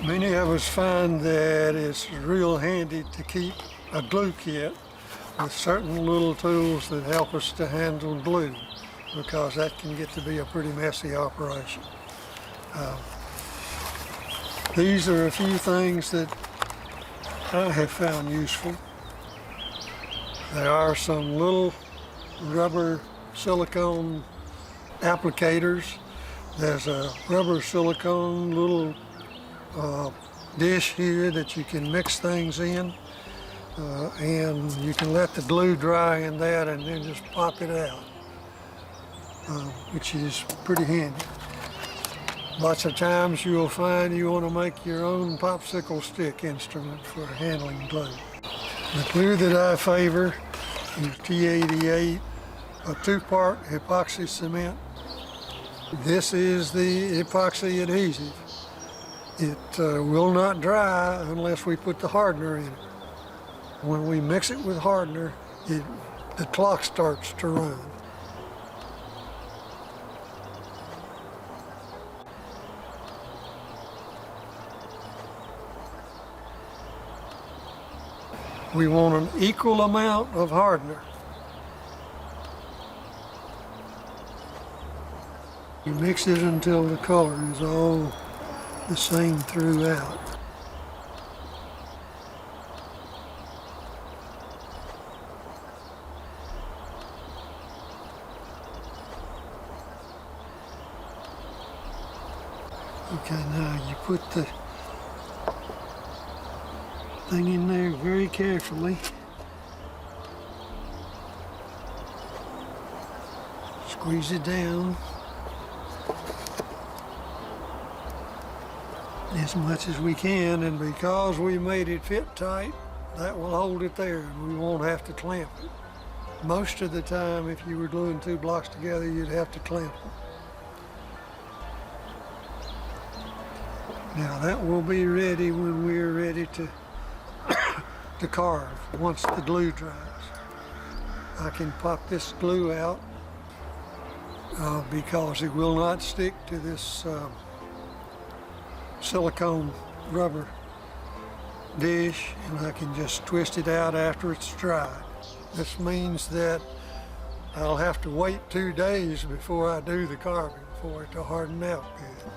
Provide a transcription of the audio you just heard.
Many of us find that it's real handy to keep a glue kit with certain little tools that help us to handle glue, because that can get to be a pretty messy operation. These are a few things that I have found useful. There are some little rubber silicone applicators. There's a rubber silicone little dish here that you can mix things in, and you can let the glue dry in that and then just pop it out, which is pretty handy. Lots of times you'll find you want to make your own popsicle stick instrument for handling glue. The glue that I favor is T88, a 2-part epoxy cement. This is the epoxy adhesive. It will not dry unless we put the hardener in it. When we mix it with hardener, the clock starts to run. We want an equal amount of hardener. You mix it until the color is all the same throughout. Okay, now you put the thing in there very carefully. Squeeze it down as much as we can, and because we made it fit tight, that will hold it there and we won't have to clamp it. Most of the time, if you were gluing 2 blocks together, you'd have to clamp them. Now that will be ready when we're ready to carve, once the glue dries. I can pop this glue out because it will not stick to this silicone rubber dish, and I can just twist it out after it's dry. This means that I'll have to wait 2 days before I do the carving for it to harden out good.